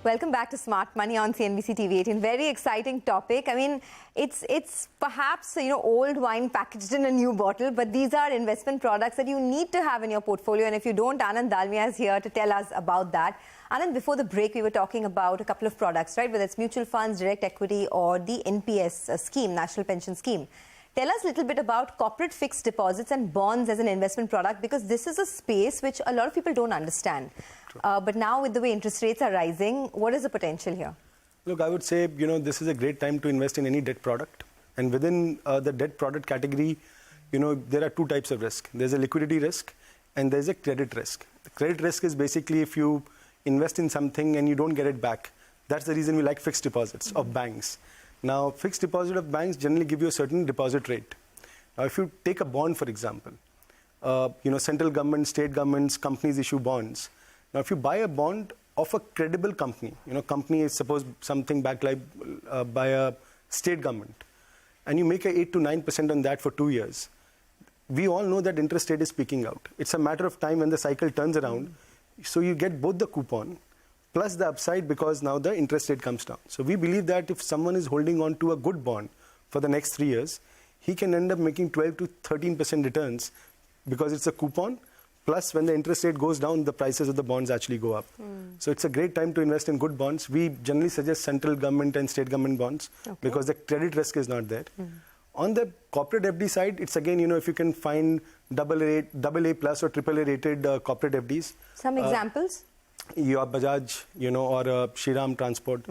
Welcome back to Smart Money on CNBC TV18. Very exciting topic. I mean, it's perhaps, old wine packaged in a new bottle, but these are investment products that you need to have in your portfolio. And if you don't, Anand Dalmia is here to tell us about that. Anand, before the break, we were talking about a couple of products, right? Whether it's mutual funds, direct equity, or the NPS scheme, National Pension Scheme. Tell us a little bit about corporate fixed deposits and bonds as an investment product, because this is a space which a lot of people don't understand. But now with the way interest rates are rising, what is the potential here? Look, I would say, this is a great time to invest in any debt product. And within the debt product category, there are two types of risk. There's a liquidity risk and there's a credit risk. The credit risk is basically if you invest in something and you don't get it back. That's the reason we like fixed deposits of banks. Now, fixed deposit of banks generally give you a certain deposit rate. Now, if you take a bond, for example, central government, state governments, companies issue bonds. Now, if you buy a bond of a credible company, company is suppose something backed like by a state government, and you make a 8 to 9% on that for 2 years, we all know that interest rate is peaking out. It's a matter of time when the cycle turns around. So you get both the coupon plus the upside because now the interest rate comes down. So we believe that if someone is holding on to a good bond for the next 3 years, he can end up making 12 to 13% returns because it's a coupon. Plus, when the interest rate goes down, the prices of the bonds actually go up. So it's a great time to invest in good bonds. We generally suggest central government and state government bonds because the credit risk is not there. On the corporate FD side, it's again, if you can find AA plus or AAA rated corporate FDs. Some examples? Your Bajaj, or Shriram Transport.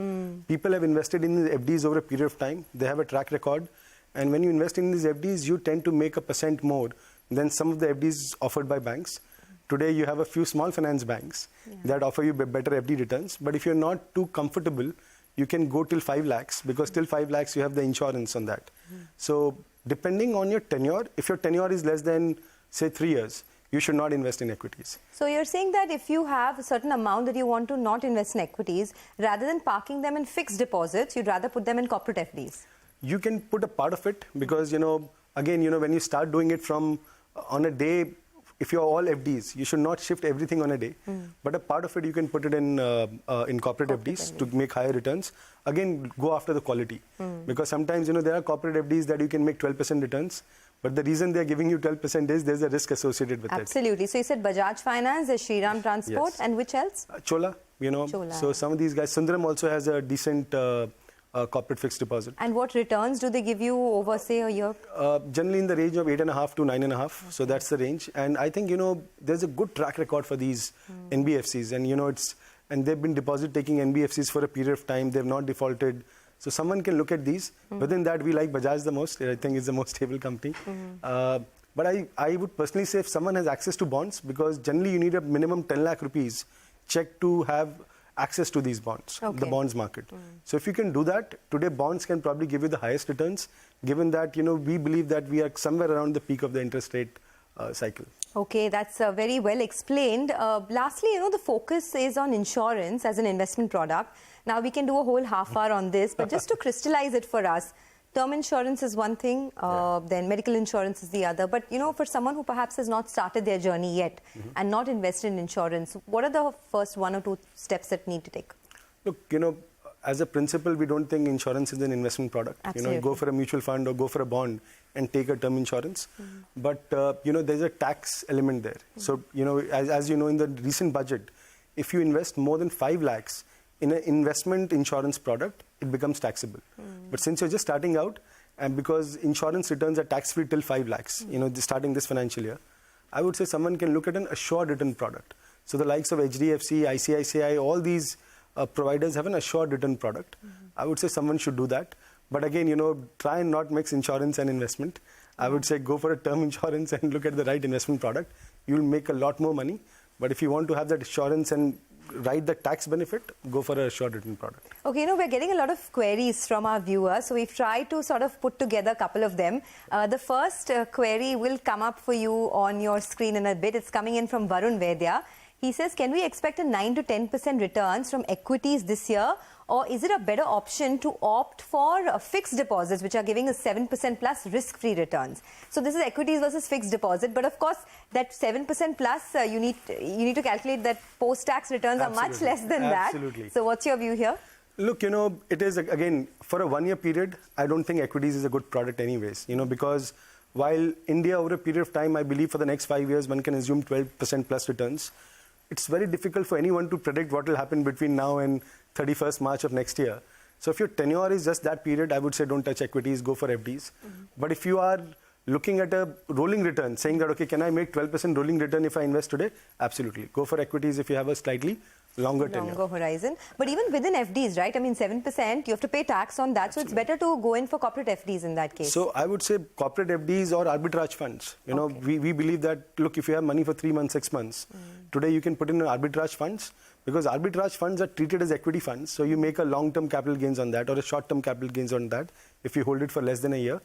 People have invested in these FDs over a period of time. They have a track record. And when you invest in these FDs, you tend to make 1% more than some of the FDs offered by banks. Today, you have a few small finance banks that offer you better FD returns. But if you're not too comfortable, you can go till 5 lakhs because till 5 lakhs, you have the insurance on that. So depending on your tenure, if your tenure is less than, say, 3 years, you should not invest in equities. So you're saying that if you have a certain amount that you want to not invest in equities, rather than parking them in fixed deposits, you'd rather put them in corporate FDs? You can put a part of it because, again, when you start doing it from on a day, if you're all FDs, you should not shift everything on a day. But a part of it, you can put it in corporate FDs to make higher returns. Again, go after the quality. Because sometimes, there are corporate FDs that you can make 12% returns. But the reason they're giving you 12% is there's a risk associated with it. Absolutely. So you said Bajaj Finance, there's Shriram Transport, and which else? Chola, Chola. So some of these guys, Sundaram also has a decent corporate fixed deposit. And what returns do they give you over, say, a year? Generally in the range of 8.5 to 9.5. So that's the range. And I think, there's a good track record for these NBFCs. And, and they've been deposit taking NBFCs for a period of time. They've not defaulted. So someone can look at these. Within that, we like Bajaj the most. I think it's the most stable company. But I would personally say if someone has access to bonds, because generally you need a minimum 10 lakh rupees check to have access to these bonds, the bonds market. So if you can do that, today bonds can probably give you the highest returns, given that, we believe that we are somewhere around the peak of the interest rate cycle. Okay, that's very well explained. Lastly, the focus is on insurance as an investment product. Now, we can do a whole half hour on this, but just to crystallize it for us, term insurance is one thing, then medical insurance is the other. But, for someone who perhaps has not started their journey yet and not invested in insurance, what are the first 1 or 2 steps that need to take? Look, as a principle, we don't think insurance is an investment product. Absolutely. Go for a mutual fund or go for a bond and take a term insurance. But, there's a tax element there. So, as you know, in the recent budget, if you invest more than 5 lakhs in an investment insurance product, it becomes taxable. But since you're just starting out, and because insurance returns are tax-free till 5 lakhs, starting this financial year, I would say someone can look at an assured return product. So the likes of HDFC, ICICI, all these providers have an assured return product. I would say someone should do that. But again, try and not mix insurance and investment. I would say go for a term insurance and look at the right investment product. You'll make a lot more money. But if you want to have that assurance and ride the tax benefit, go for a assured return product. Okay, we're getting a lot of queries from our viewers. So we've tried to sort of put together a couple of them. The first query will come up for you on your screen in a bit. It's coming in from Varun Vedya. He says, can we expect a 9 to 10% returns from equities this year, Or is it a better option to opt for fixed deposits, which are giving us 7% plus risk-free returns? So this is equities versus fixed deposit. But of course, that 7% plus, you need to calculate that post-tax returns are much less than that. So what's your view here? Look, it is, again, for a 1 year period, I don't think equities is a good product anyways, because while India over a period of time, I believe for the next 5 years, one can assume 12% plus returns. It's very difficult for anyone to predict what will happen between now and 31st March of next year. So if your tenure is just that period, I would say don't touch equities, go for FDs. But if you are looking at a rolling return, saying that, okay, can I make 12% rolling return if I invest today? Absolutely. Go for equities if you have a slightly longer tenure. Longer horizon. But even within FDs, right? I mean, 7%, you have to pay tax on that. So it's better to go in for corporate FDs in that case. So I would say corporate FDs or arbitrage funds. We believe that, look, if you have money for 3 months, 6 months, today you can put in arbitrage funds, because arbitrage funds are treated as equity funds. So you make a long-term capital gains on that or a short-term capital gains on that if you hold it for less than a year.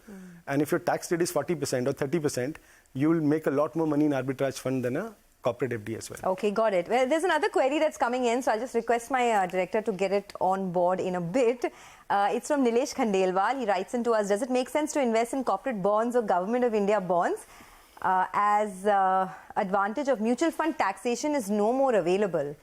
And if your tax rate is 40% or 30%, you will make a lot more money in arbitrage fund than a corporate FD as well. Okay, got it. Well, there's another query that's coming in, so I'll just request my director to get it on board in a bit. It's from Nilesh Khandelwal. He writes into us, does it make sense to invest in corporate bonds or Government of India bonds as advantage of mutual fund taxation is no more available?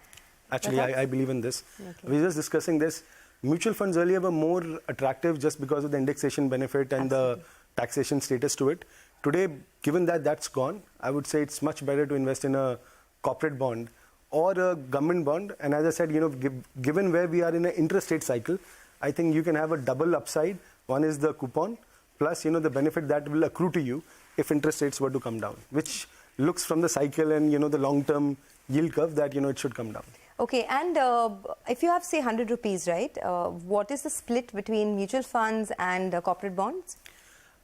Actually, I believe in this. Okay. We were just discussing this. Mutual funds earlier were more attractive just because of the indexation benefit and the taxation status to it. Today, given that that's gone, I would say it's much better to invest in a corporate bond or a government bond. And as I said, given where we are in an interest rate cycle, I think you can have a double upside. One is the coupon, plus the benefit that will accrue to you if interest rates were to come down, which looks from the cycle and the long-term yield curve that it should come down. Okay, and if you have, say, 100 rupees, right, what is the split between mutual funds and corporate bonds?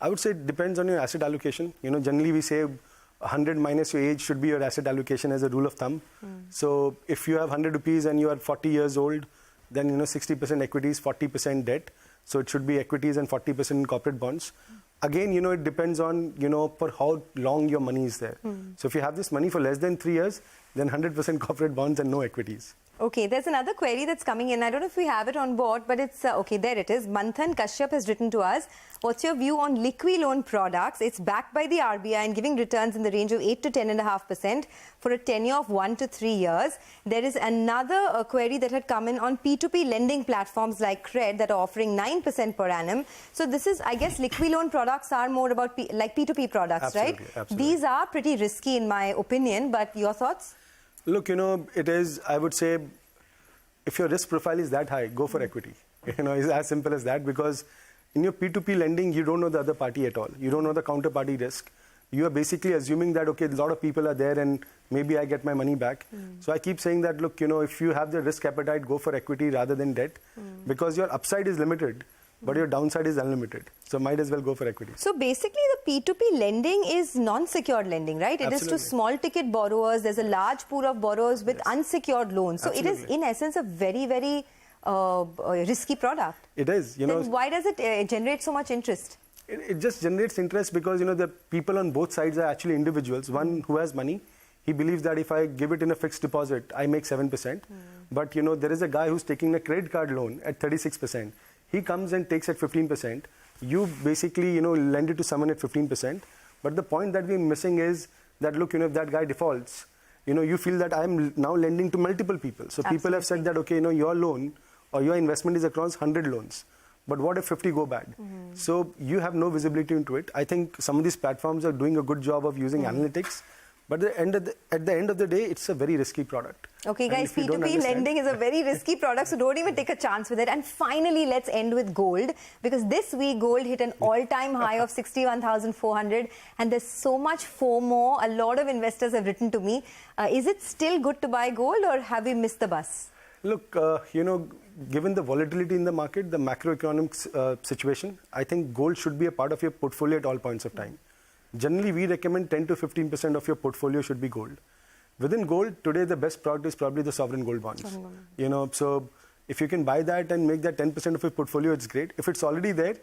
I would say it depends on your asset allocation. Generally we say 100 minus your age should be your asset allocation as a rule of thumb. So if you have 100 rupees and you are 40 years old, then 60% equities, 40% debt. So it should be equities and 40% in corporate bonds. Again, it depends on, for how long your money is there. So if you have this money for less than 3 years, then 100% corporate bonds and no equities. Okay, there's another query that's coming in. I don't know if we have it on board, but it's, okay, there it is. Manthan Kashyap has written to us, what's your view on liqui loan products? It's backed by the RBI and giving returns in the range of 8 to 10.5% for a tenure of 1 to 3 years. There is another query that had come in on P2P lending platforms like Cred that are offering 9% per annum. So this is, I guess, liqui loan products are more about like P2P products, absolutely, right? Absolutely. These are pretty risky in my opinion, but your thoughts? Look, it is, I would say, if your risk profile is that high, go for equity. It's as simple as that, because in your P2P lending, you don't know the other party at all. You don't know the counterparty risk. You are basically assuming that, okay, a lot of people are there and maybe I get my money back. So I keep saying that, look, if you have the risk appetite, go for equity rather than debt, because your upside is limited, but your downside is unlimited. So might as well go for equity. So basically the P2P lending is non-secured lending, right? It Absolutely. is to small ticket borrowers. There's a large pool of borrowers with unsecured loans. So Absolutely. it is in essence a very, very risky product. It is. Then why does it generate so much interest? It just generates interest because, the people on both sides are actually individuals. One who has money, he believes that if I give it in a fixed deposit, I make 7%. But, there is a guy who's taking a credit card loan at 36%. He comes and takes at 15%. You basically, lend it to someone at 15%. But the point that we're missing is that, look, if that guy defaults, you feel that I'm now lending to multiple people. So Absolutely. People have said that, okay, your loan or your investment is across 100 loans. But what if 50 go bad? So you have no visibility into it. I think some of these platforms are doing a good job of using analytics. But at the end of the day, it's a very risky product. Okay, guys, P2P lending is a very risky product, so don't even take a chance with it. And finally, let's end with gold, because this week gold hit an all-time high of 61,400, and there's so much FOMO. A lot of investors have written to me. Is it still good to buy gold, or have we missed the bus? Look, given the volatility in the market, the macroeconomic situation, I think gold should be a part of your portfolio at all points of time. Generally, we recommend 10 to 15% of your portfolio should be gold. Within gold, today the best product is probably the sovereign gold bonds. So if you can buy that and make that 10% of your portfolio, it's great. If it's already there,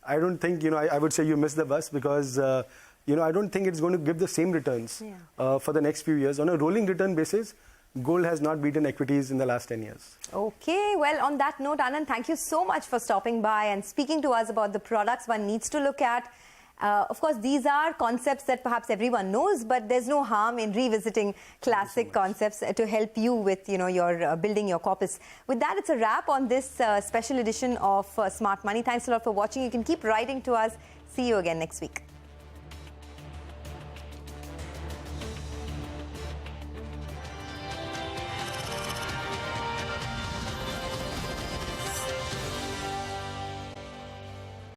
I don't think, I would say you missed the bus, because, I don't think it's going to give the same returns for the next few years. On a rolling return basis, gold has not beaten equities in the last 10 years. Okay, well, on that note, Anand, thank you so much for stopping by and speaking to us about the products one needs to look at. Of course, these are concepts that perhaps everyone knows, but there's no harm in revisiting classic concepts to help you with, your building your corpus. With that, it's a wrap on this special edition of Smart Money. Thanks a lot for watching. You can keep writing to us. See you again next week.